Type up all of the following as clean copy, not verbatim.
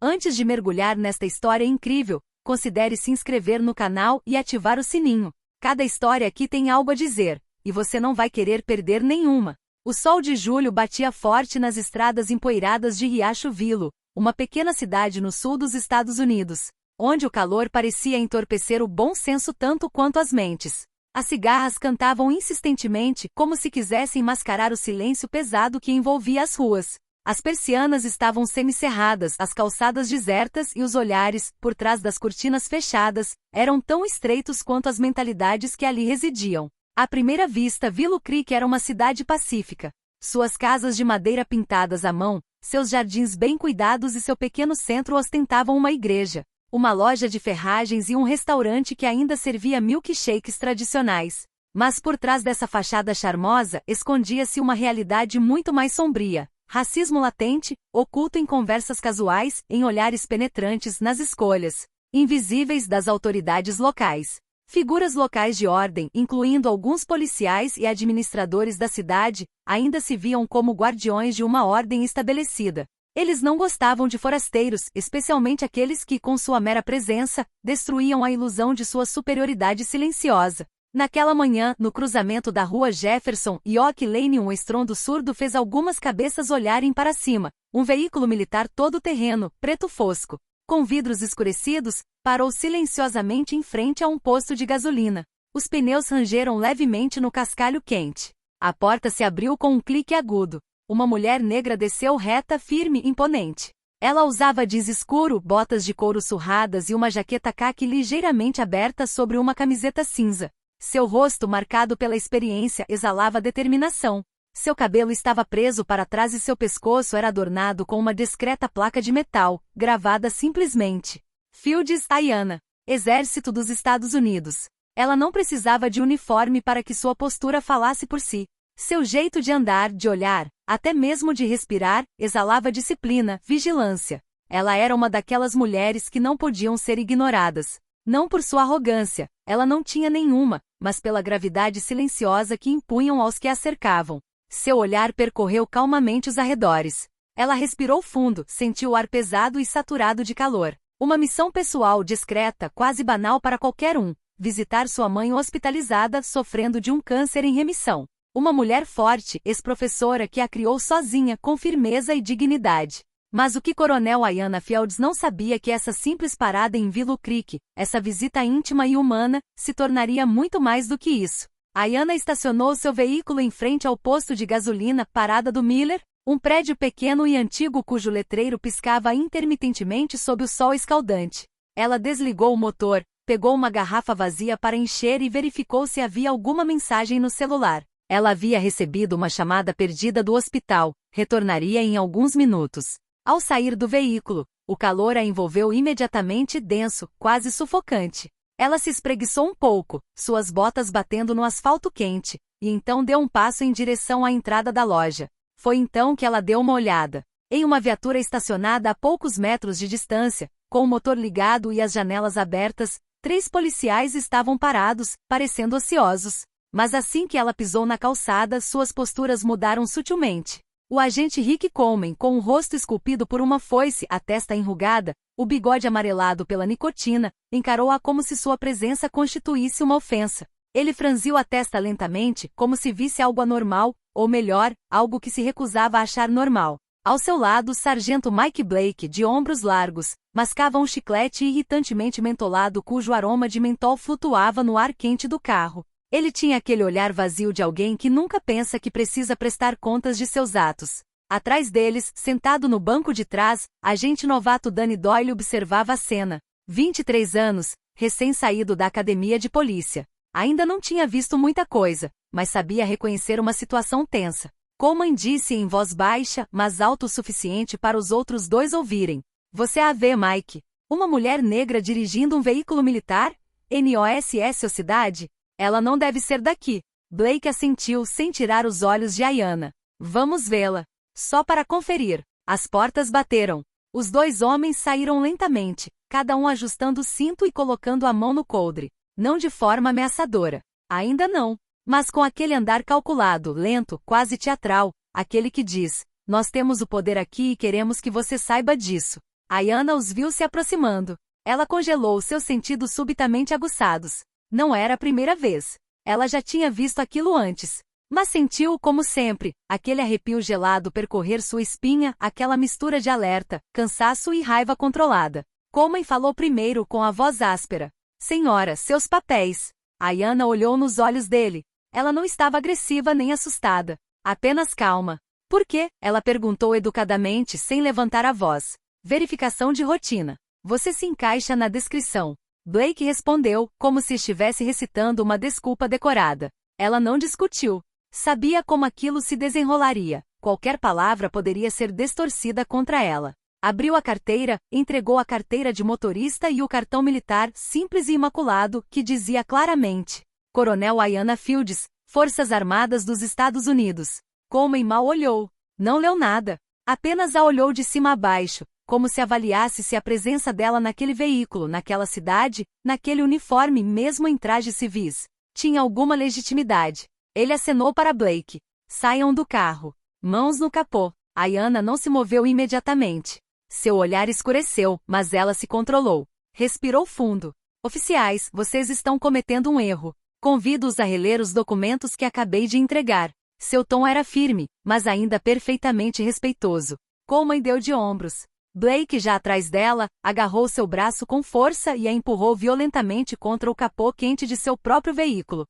Antes de mergulhar nesta história incrível, considere se inscrever no canal e ativar o sininho. Cada história aqui tem algo a dizer, e você não vai querer perder nenhuma. O sol de julho batia forte nas estradas empoeiradas de Riacho-Willow, uma pequena cidade no sul dos Estados Unidos, onde o calor parecia entorpecer o bom senso tanto quanto as mentes. As cigarras cantavam insistentemente como se quisessem mascarar o silêncio pesado que envolvia as ruas. As persianas estavam semicerradas, as calçadas desertas e os olhares, por trás das cortinas fechadas, eram tão estreitos quanto as mentalidades que ali residiam. À primeira vista, Willow Creek era uma cidade pacífica. Suas casas de madeira pintadas à mão, seus jardins bem cuidados e seu pequeno centro ostentavam uma igreja, uma loja de ferragens e um restaurante que ainda servia milkshakes tradicionais. Mas por trás dessa fachada charmosa, escondia-se uma realidade muito mais sombria. Racismo latente, oculto em conversas casuais, em olhares penetrantes nas escolhas invisíveis das autoridades locais. Figuras locais de ordem, incluindo alguns policiais e administradores da cidade, ainda se viam como guardiões de uma ordem estabelecida. Eles não gostavam de forasteiros, especialmente aqueles que, com sua mera presença, destruíam a ilusão de sua superioridade silenciosa. Naquela manhã, no cruzamento da rua Jefferson e Oak Lane, um estrondo surdo fez algumas cabeças olharem para cima. Um veículo militar todo-terreno, preto fosco, com vidros escurecidos, parou silenciosamente em frente a um posto de gasolina. Os pneus rangeram levemente no cascalho quente. A porta se abriu com um clique agudo. Uma mulher negra desceu reta, firme e imponente. Ela usava jeans escuro, botas de couro surradas e uma jaqueta caqui ligeiramente aberta sobre uma camiseta cinza. Seu rosto, marcado pela experiência, exalava determinação. Seu cabelo estava preso para trás e seu pescoço era adornado com uma discreta placa de metal, gravada simplesmente: Fields Ayanna, Exército dos Estados Unidos. Ela não precisava de uniforme para que sua postura falasse por si. Seu jeito de andar, de olhar, até mesmo de respirar, exalava disciplina, vigilância. Ela era uma daquelas mulheres que não podiam ser ignoradas. Não por sua arrogância, ela não tinha nenhuma, mas pela gravidade silenciosa que impunham aos que a cercavam. Seu olhar percorreu calmamente os arredores. Ela respirou fundo, sentiu o ar pesado e saturado de calor. Uma missão pessoal discreta, quase banal para qualquer um: visitar sua mãe hospitalizada, sofrendo de um câncer em remissão. Uma mulher forte, ex-professora que a criou sozinha, com firmeza e dignidade. Mas o que Coronel Ayanna Fields não sabia que essa simples parada em Willow Creek, essa visita íntima e humana, se tornaria muito mais do que isso. Ayanna estacionou seu veículo em frente ao posto de gasolina Parada do Miller, um prédio pequeno e antigo cujo letreiro piscava intermitentemente sob o sol escaldante. Ela desligou o motor, pegou uma garrafa vazia para encher e verificou se havia alguma mensagem no celular. Ela havia recebido uma chamada perdida do hospital, retornaria em alguns minutos. Ao sair do veículo, o calor a envolveu imediatamente denso, quase sufocante. Ela se espreguiçou um pouco, suas botas batendo no asfalto quente, e então deu um passo em direção à entrada da loja. Foi então que ela deu uma olhada. Em uma viatura estacionada a poucos metros de distância, com o motor ligado e as janelas abertas, 3 policiais estavam parados, parecendo ociosos. Mas assim que ela pisou na calçada, suas posturas mudaram sutilmente. O agente Rick Coleman, com o rosto esculpido por uma foice, a testa enrugada, o bigode amarelado pela nicotina, encarou-a como se sua presença constituísse uma ofensa. Ele franziu a testa lentamente, como se visse algo anormal, ou melhor, algo que se recusava a achar normal. Ao seu lado, o sargento Mike Blake, de ombros largos, mascava um chiclete irritantemente mentolado cujo aroma de mentol flutuava no ar quente do carro. Ele tinha aquele olhar vazio de alguém que nunca pensa que precisa prestar contas de seus atos. Atrás deles, sentado no banco de trás, agente novato Danny Doyle observava a cena. 23 anos, recém-saído da academia de polícia. Ainda não tinha visto muita coisa, mas sabia reconhecer uma situação tensa. Coleman disse em voz baixa, mas alto o suficiente para os outros dois ouvirem: "Você a vê, Mike? Uma mulher negra dirigindo um veículo militar? NOSS ou cidade? Ela não deve ser daqui." Blake assentiu sem tirar os olhos de Ayanna. "Vamos vê-la. Só para conferir." As portas bateram. Os 2 homens saíram lentamente, cada um ajustando o cinto e colocando a mão no coldre. Não de forma ameaçadora. Ainda não. Mas com aquele andar calculado, lento, quase teatral, aquele que diz: "Nós temos o poder aqui e queremos que você saiba disso." Ayana os viu se aproximando. Ela congelou seus sentidos subitamente aguçados. Não era a primeira vez. Ela já tinha visto aquilo antes. Mas sentiu, como sempre, aquele arrepio gelado percorrer sua espinha, aquela mistura de alerta, cansaço e raiva controlada. Coleman falou primeiro com a voz áspera. Senhora, seus papéis. Ayana olhou nos olhos dele. Ela não estava agressiva nem assustada. Apenas calma. Por quê? Ela perguntou educadamente sem levantar a voz. Verificação de rotina. Você se encaixa na descrição. Blake respondeu, como se estivesse recitando uma desculpa decorada. Ela não discutiu. Sabia como aquilo se desenrolaria. Qualquer palavra poderia ser distorcida contra ela. Abriu a carteira, entregou a carteira de motorista e o cartão militar, simples e imaculado, que dizia claramente: Coronel Ayana Fields, Forças Armadas dos Estados Unidos. Coleman mal olhou. Não leu nada. Apenas a olhou de cima a baixo, como se avaliasse se a presença dela naquele veículo, naquela cidade, naquele uniforme, mesmo em trajes civis, tinha alguma legitimidade. Ele acenou para Blake. Saiam do carro. Mãos no capô. Ayana não se moveu imediatamente. Seu olhar escureceu, mas ela se controlou. Respirou fundo. Oficiais, vocês estão cometendo um erro. Convido-os a reler os documentos que acabei de entregar. Seu tom era firme, mas ainda perfeitamente respeitoso. Coleman deu de ombros. Blake, já atrás dela, agarrou seu braço com força e a empurrou violentamente contra o capô quente de seu próprio veículo.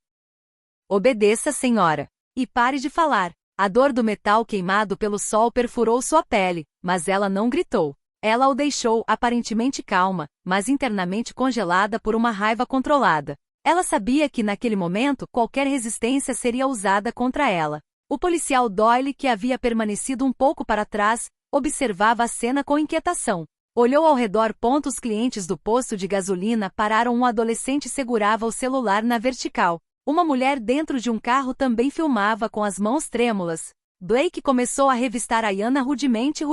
Obedeça, senhora. E pare de falar. A dor do metal queimado pelo sol perfurou sua pele, mas ela não gritou. Ela o deixou, aparentemente calma, mas internamente congelada por uma raiva controlada. Ela sabia que naquele momento qualquer resistência seria usada contra ela. O policial Doyle, que havia permanecido um pouco para trás, observava a cena com inquietação. Olhou ao redor. Os clientes do posto de gasolina pararam. Um adolescente segurava o celular na vertical. Uma mulher dentro de um carro também filmava com as mãos trêmulas. Blake começou a revistar Ayana rudemente.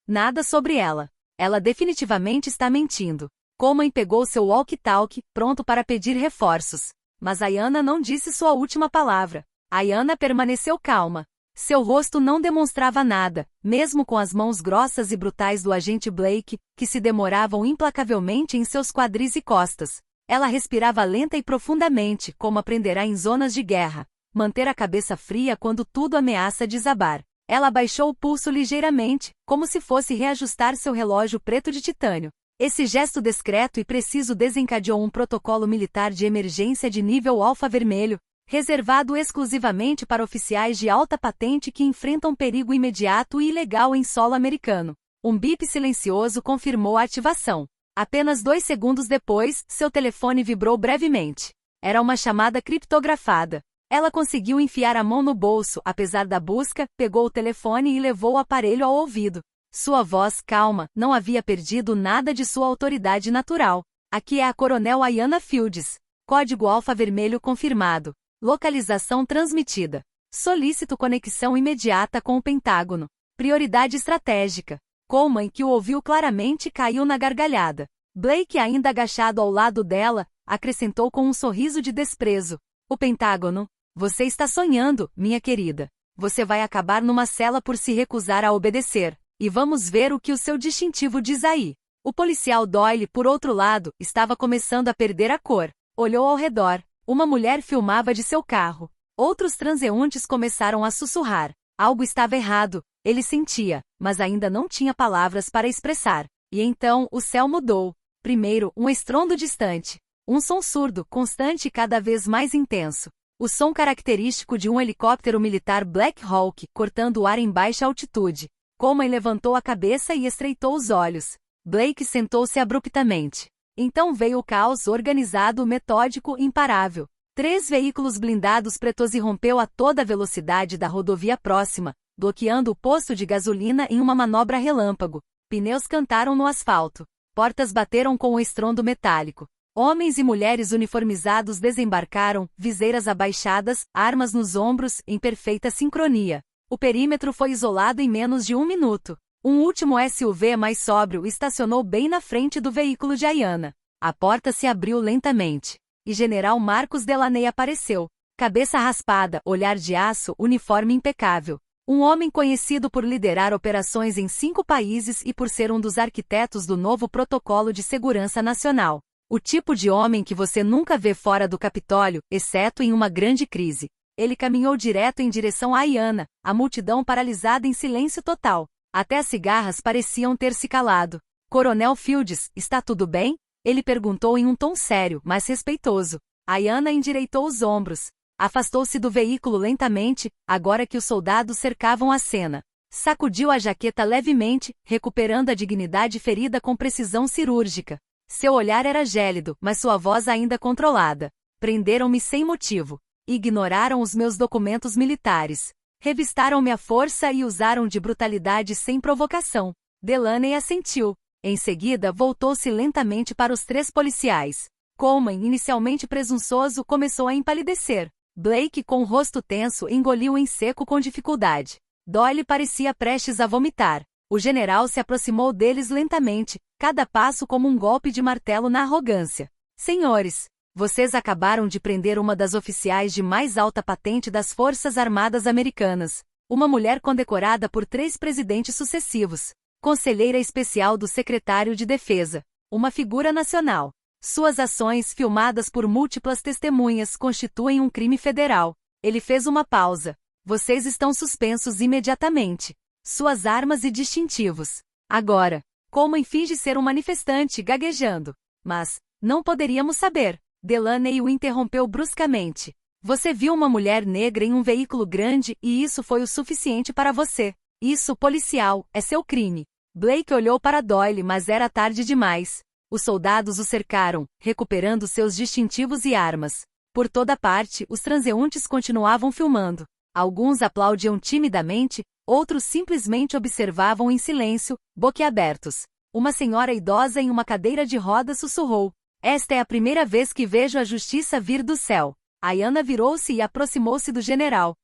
Nada sobre ela. Ela definitivamente está mentindo. Coleman pegou seu walkie-talkie, pronto para pedir reforços. Mas Ayana não disse sua última palavra. Ayana permaneceu calma. Seu rosto não demonstrava nada, mesmo com as mãos grossas e brutais do agente Blake, que se demoravam implacavelmente em seus quadris e costas. Ela respirava lenta e profundamente, como aprenderá em zonas de guerra. Manter a cabeça fria quando tudo ameaça desabar. Ela abaixou o pulso ligeiramente, como se fosse reajustar seu relógio preto de titânio. Esse gesto discreto e preciso desencadeou um protocolo militar de emergência de nível alfa vermelho, reservado exclusivamente para oficiais de alta patente que enfrentam perigo imediato e ilegal em solo americano. Um bip silencioso confirmou a ativação. Apenas 2 segundos depois, seu telefone vibrou brevemente. Era uma chamada criptografada. Ela conseguiu enfiar a mão no bolso, apesar da busca, pegou o telefone e levou o aparelho ao ouvido. Sua voz calma, não havia perdido nada de sua autoridade natural. Aqui é a Coronel Ayana Fields. Código alfa vermelho confirmado. Localização transmitida. Solicito conexão imediata com o Pentágono. Prioridade estratégica. Coleman, que o ouviu claramente, caiu na gargalhada. Blake, ainda agachado ao lado dela, acrescentou com um sorriso de desprezo. O Pentágono? Você está sonhando, minha querida. Você vai acabar numa cela por se recusar a obedecer. E vamos ver o que o seu distintivo diz aí. O policial Doyle, por outro lado, estava começando a perder a cor. Olhou ao redor. Uma mulher filmava de seu carro. Outros transeuntes começaram a sussurrar. Algo estava errado, ele sentia, mas ainda não tinha palavras para expressar. E então, o céu mudou. Primeiro, um estrondo distante. Um som surdo, constante e cada vez mais intenso. O som característico de um helicóptero militar Black Hawk, cortando o ar em baixa altitude. Coleman levantou a cabeça e estreitou os olhos. Blake sentou-se abruptamente. Então veio o caos organizado, metódico, imparável. 3 veículos blindados pretos irrompeu a toda velocidade da rodovia próxima, bloqueando o posto de gasolina em uma manobra relâmpago. Pneus cantaram no asfalto. Portas bateram com o estrondo metálico. Homens e mulheres uniformizados desembarcaram, viseiras abaixadas, armas nos ombros, em perfeita sincronia. O perímetro foi isolado em menos de 1 minuto. Um último SUV mais sóbrio estacionou bem na frente do veículo de Ayana. A porta se abriu lentamente. E General Marcos Delaney apareceu. Cabeça raspada, olhar de aço, uniforme impecável. Um homem conhecido por liderar operações em 5 países e por ser um dos arquitetos do novo Protocolo de Segurança Nacional. O tipo de homem que você nunca vê fora do Capitólio, exceto em uma grande crise. Ele caminhou direto em direção a Ayanna, a multidão paralisada em silêncio total. Até as cigarras pareciam ter se calado. Coronel Fields, está tudo bem? Ele perguntou em um tom sério, mas respeitoso. Ayanna endireitou os ombros. Afastou-se do veículo lentamente, agora que os soldados cercavam a cena. Sacudiu a jaqueta levemente, recuperando a dignidade ferida com precisão cirúrgica. Seu olhar era gélido, mas sua voz ainda controlada. Prenderam-me sem motivo. Ignoraram os meus documentos militares. Revistaram-me à força e usaram de brutalidade sem provocação. Delaney assentiu. Em seguida, voltou-se lentamente para os 3 policiais. Coleman, inicialmente presunçoso, começou a empalidecer. Blake, com o rosto tenso, engoliu em seco com dificuldade. Doyle parecia prestes a vomitar. O general se aproximou deles lentamente, cada passo como um golpe de martelo na arrogância. Senhores, vocês acabaram de prender uma das oficiais de mais alta patente das Forças Armadas Americanas. Uma mulher condecorada por 3 presidentes sucessivos. Conselheira especial do secretário de Defesa. Uma figura nacional. Suas ações, filmadas por múltiplas testemunhas, constituem um crime federal. Ele fez uma pausa. Vocês estão suspensos imediatamente. Suas armas e distintivos. Agora. Coleman finge ser um manifestante, gaguejando. Mas, não poderíamos saber. Delaney o interrompeu bruscamente. Você viu uma mulher negra em um veículo grande e isso foi o suficiente para você. Isso, policial, é seu crime. Blake olhou para Doyle, mas era tarde demais. Os soldados o cercaram, recuperando seus distintivos e armas. Por toda parte, os transeuntes continuavam filmando. Alguns aplaudiam timidamente, outros simplesmente observavam em silêncio, boquiabertos. Uma senhora idosa em uma cadeira de rodas sussurrou. Esta é a primeira vez que vejo a justiça vir do céu. Ayanna virou-se e aproximou-se do general.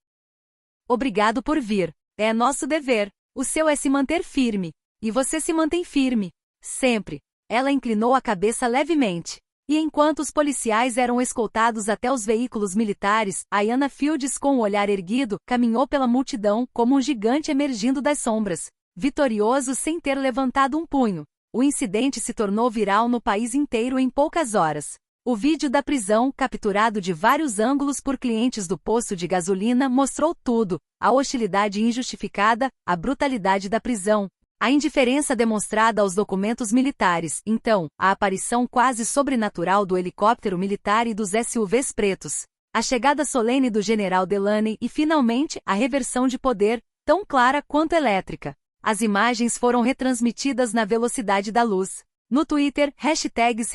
Obrigado por vir. É nosso dever. O seu é se manter firme. E você se mantém firme. Sempre. Ela inclinou a cabeça levemente. E enquanto os policiais eram escoltados até os veículos militares, Ayanna Fields, com o olhar erguido, caminhou pela multidão como um gigante emergindo das sombras. Vitorioso sem ter levantado um punho. O incidente se tornou viral no país inteiro em poucas horas. O vídeo da prisão, capturado de vários ângulos por clientes do posto de gasolina, mostrou tudo: a hostilidade injustificada, a brutalidade da prisão, a indiferença demonstrada aos documentos militares, então, a aparição quase sobrenatural do helicóptero militar e dos SUVs pretos, a chegada solene do general Delaney e, finalmente, a reversão de poder, tão clara quanto elétrica. As imagens foram retransmitidas na velocidade da luz. No Twitter, hashtags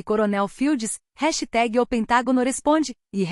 #Coronel Fields, #O Pentágono Responde, e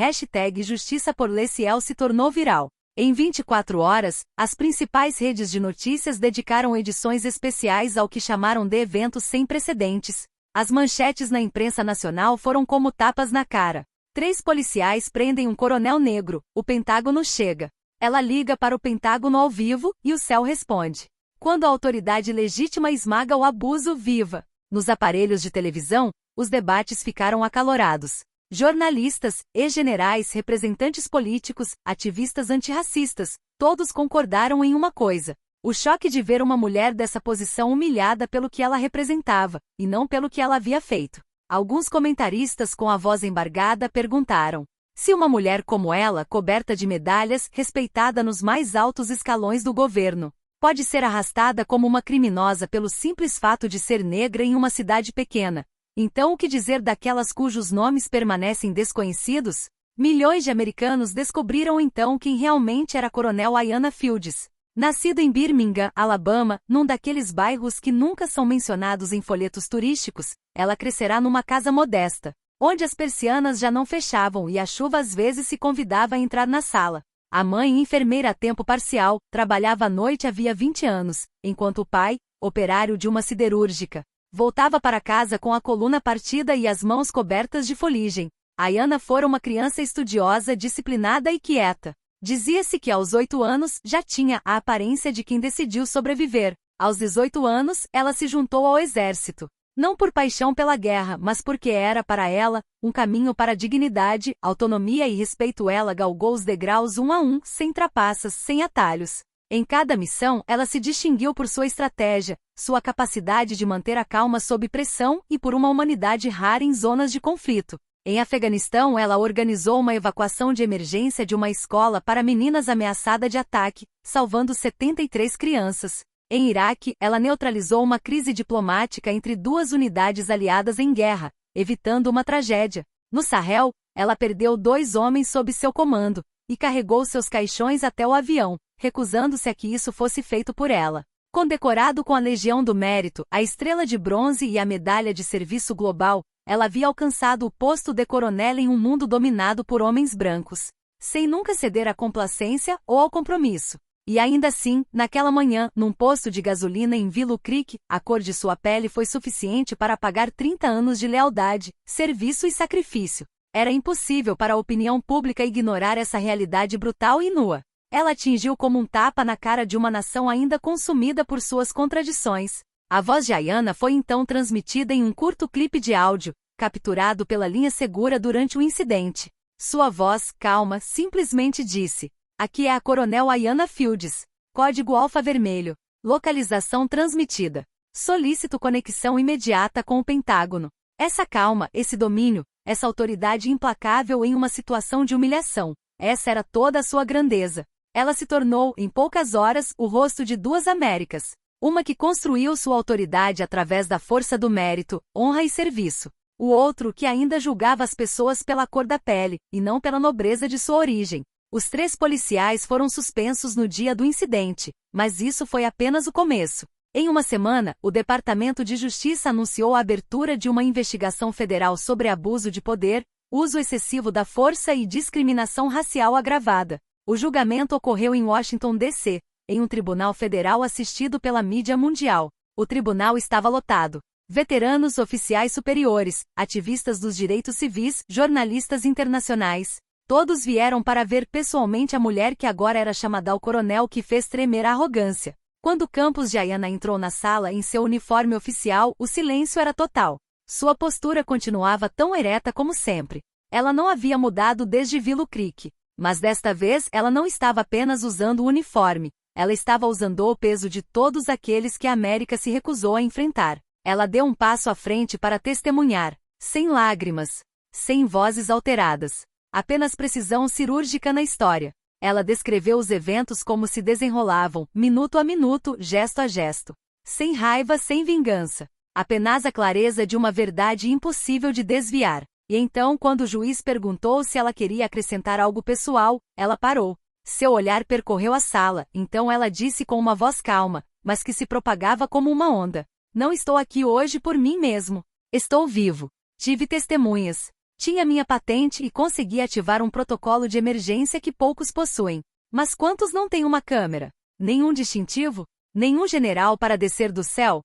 #Justiça por Leciel se tornou viral. Em 24 horas, as principais redes de notícias dedicaram edições especiais ao que chamaram de evento sem precedentes. As manchetes na imprensa nacional foram como tapas na cara. 3 policiais prendem um coronel negro, o Pentágono chega. Ela liga para o Pentágono ao vivo, e o céu responde. Quando a autoridade legítima esmaga o abuso, viva! Nos aparelhos de televisão, os debates ficaram acalorados. Jornalistas, ex-generais, representantes políticos, ativistas antirracistas, todos concordaram em uma coisa: o choque de ver uma mulher dessa posição humilhada pelo que ela representava, e não pelo que ela havia feito. Alguns comentaristas com a voz embargada perguntaram: se uma mulher como ela, coberta de medalhas, respeitada nos mais altos escalões do governo, pode ser arrastada como uma criminosa pelo simples fato de ser negra em uma cidade pequena, então o que dizer daquelas cujos nomes permanecem desconhecidos? Milhões de americanos descobriram então quem realmente era a Coronel Ayanna Fields. Nascida em Birmingham, Alabama, num daqueles bairros que nunca são mencionados em folhetos turísticos, ela crescerá numa casa modesta, onde as persianas já não fechavam e a chuva às vezes se convidava a entrar na sala. A mãe, enfermeira a tempo parcial, trabalhava à noite havia 20 anos, enquanto o pai, operário de uma siderúrgica, voltava para casa com a coluna partida e as mãos cobertas de fuligem. Ayanna fora uma criança estudiosa, disciplinada e quieta. Dizia-se que aos 8 anos já tinha a aparência de quem decidiu sobreviver. Aos 18 anos, ela se juntou ao exército. Não por paixão pela guerra, mas porque era para ela um caminho para a dignidade, autonomia e respeito. Ela galgou os degraus um a um, sem trapaças, sem atalhos. Em cada missão, ela se distinguiu por sua estratégia, sua capacidade de manter a calma sob pressão e por uma humanidade rara em zonas de conflito. Em Afeganistão, ela organizou uma evacuação de emergência de uma escola para meninas ameaçada de ataque, salvando 73 crianças. Em Iraque, ela neutralizou uma crise diplomática entre duas unidades aliadas em guerra, evitando uma tragédia. No Sahel, ela perdeu 2 homens sob seu comando e carregou seus caixões até o avião, recusando-se a que isso fosse feito por ela. Condecorado com a Legião do Mérito, a Estrela de Bronze e a Medalha de Serviço Global, ela havia alcançado o posto de coronel em um mundo dominado por homens brancos, sem nunca ceder à complacência ou ao compromisso. E ainda assim, naquela manhã, num posto de gasolina em Willow Creek, a cor de sua pele foi suficiente para pagar 30 anos de lealdade, serviço e sacrifício. Era impossível para a opinião pública ignorar essa realidade brutal e nua. Ela atingiu como um tapa na cara de uma nação ainda consumida por suas contradições. A voz de Ayanna foi então transmitida em um curto clipe de áudio, capturado pela linha segura durante o incidente. Sua voz, calma, simplesmente disse: "Aqui é a Coronel Ayanna Fields. Código Alfa Vermelho. Localização transmitida. Solicito conexão imediata com o Pentágono." Essa calma, esse domínio, essa autoridade implacável em uma situação de humilhação. Essa era toda a sua grandeza. Ela se tornou, em poucas horas, o rosto de 2 Américas. Uma que construiu sua autoridade através da força do mérito, honra e serviço. O outro que ainda julgava as pessoas pela cor da pele, e não pela nobreza de sua origem. Os 3 policiais foram suspensos no dia do incidente, mas isso foi apenas o começo. Em uma semana, o Departamento de Justiça anunciou a abertura de uma investigação federal sobre abuso de poder, uso excessivo da força e discriminação racial agravada. O julgamento ocorreu em Washington, D.C., em um tribunal federal assistido pela mídia mundial. O tribunal estava lotado. Veteranos, oficiais superiores, ativistas dos direitos civis, jornalistas internacionais. Todos vieram para ver pessoalmente a mulher que agora era chamada ao coronel que fez tremer a arrogância. Quando Campos de Ayanna entrou na sala em seu uniforme oficial, o silêncio era total. Sua postura continuava tão ereta como sempre. Ela não havia mudado desde Willow Creek. Mas desta vez ela não estava apenas usando o uniforme. Ela estava usando o peso de todos aqueles que a América se recusou a enfrentar. Ela deu um passo à frente para testemunhar, sem lágrimas, sem vozes alteradas. Apenas precisão cirúrgica na história. Ela descreveu os eventos como se desenrolavam, minuto a minuto, gesto a gesto. Sem raiva, sem vingança. Apenas a clareza de uma verdade impossível de desviar. E então, quando o juiz perguntou se ela queria acrescentar algo pessoal, ela parou. Seu olhar percorreu a sala, então ela disse com uma voz calma, mas que se propagava como uma onda: "Não estou aqui hoje por mim mesmo. Estou vivo. Tive testemunhas. Tinha minha patente e consegui ativar um protocolo de emergência que poucos possuem. Mas quantos não têm uma câmera? Nenhum distintivo? Nenhum general para descer do céu?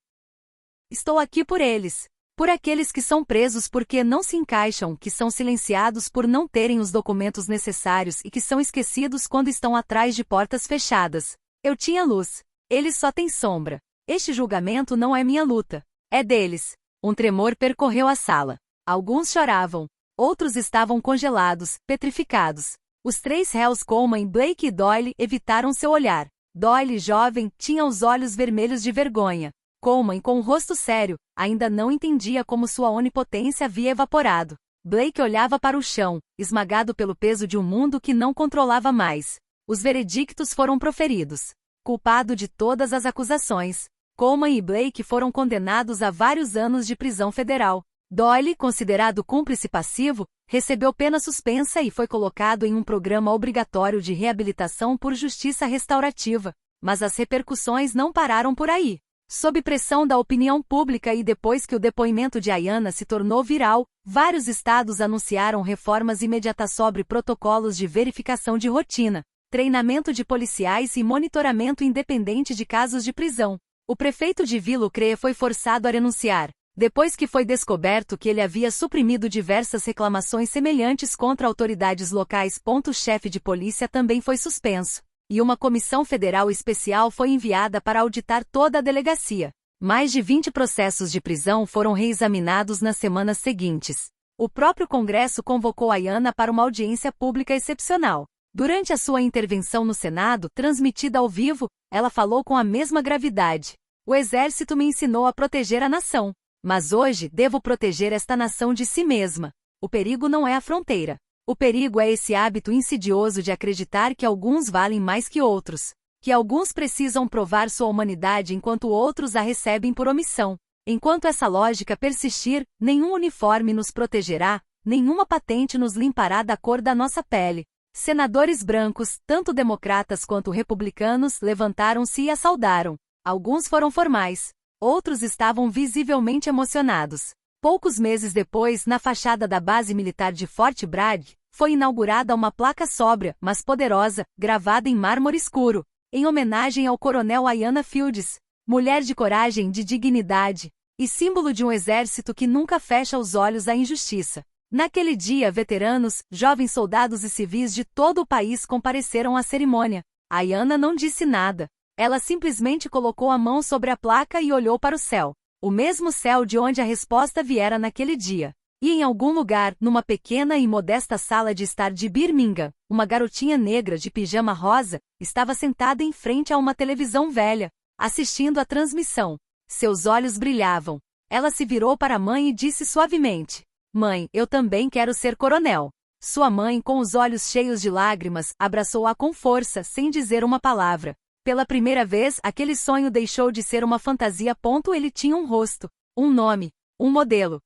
Estou aqui por eles. Por aqueles que são presos porque não se encaixam, que são silenciados por não terem os documentos necessários e que são esquecidos quando estão atrás de portas fechadas. Eu tinha luz. Eles só têm sombra. Este julgamento não é minha luta. É deles." Um tremor percorreu a sala. Alguns choravam. Outros estavam congelados, petrificados. Os 3 réus Coleman, Blake e Doyle evitaram seu olhar. Doyle, jovem, tinha os olhos vermelhos de vergonha. Coleman, com o rosto sério, ainda não entendia como sua onipotência havia evaporado. Blake olhava para o chão, esmagado pelo peso de um mundo que não controlava mais. Os veredictos foram proferidos. Culpado de todas as acusações, Coleman e Blake foram condenados a vários anos de prisão federal. Doyle, considerado cúmplice passivo, recebeu pena suspensa e foi colocado em um programa obrigatório de reabilitação por justiça restaurativa. Mas as repercussões não pararam por aí. Sob pressão da opinião pública e depois que o depoimento de Ayanna se tornou viral, vários estados anunciaram reformas imediatas sobre protocolos de verificação de rotina, treinamento de policiais e monitoramento independente de casos de prisão. O prefeito de Willow Creek foi forçado a renunciar, depois que foi descoberto que ele havia suprimido diversas reclamações semelhantes contra autoridades locais. O chefe de polícia também foi suspenso. E uma comissão federal especial foi enviada para auditar toda a delegacia. Mais de 20 processos de prisão foram reexaminados nas semanas seguintes. O próprio Congresso convocou Ayanna para uma audiência pública excepcional. Durante a sua intervenção no Senado, transmitida ao vivo, ela falou com a mesma gravidade. O exército me ensinou a proteger a nação. Mas hoje devo proteger esta nação de si mesma. O perigo não é a fronteira. O perigo é esse hábito insidioso de acreditar que alguns valem mais que outros. Que alguns precisam provar sua humanidade enquanto outros a recebem por omissão. Enquanto essa lógica persistir, nenhum uniforme nos protegerá, nenhuma patente nos limpará da cor da nossa pele. Senadores brancos, tanto democratas quanto republicanos, levantaram-se e a saudaram. Alguns foram formais. Outros estavam visivelmente emocionados. Poucos meses depois, na fachada da base militar de Fort Bragg, foi inaugurada uma placa sóbria, mas poderosa, gravada em mármore escuro, em homenagem ao coronel Ayanna Fields, mulher de coragem, de dignidade, e símbolo de um exército que nunca fecha os olhos à injustiça. Naquele dia, veteranos, jovens soldados e civis de todo o país compareceram à cerimônia. Ayanna não disse nada. Ela simplesmente colocou a mão sobre a placa e olhou para o céu. O mesmo céu de onde a resposta viera naquele dia. E em algum lugar, numa pequena e modesta sala de estar de Birmingham, uma garotinha negra de pijama rosa, estava sentada em frente a uma televisão velha, assistindo à transmissão. Seus olhos brilhavam. Ela se virou para a mãe e disse suavemente: "Mãe, eu também quero ser coronel." Sua mãe, com os olhos cheios de lágrimas, abraçou-a com força, sem dizer uma palavra. Pela primeira vez, aquele sonho deixou de ser uma fantasia. Ele tinha um rosto, um nome, um modelo.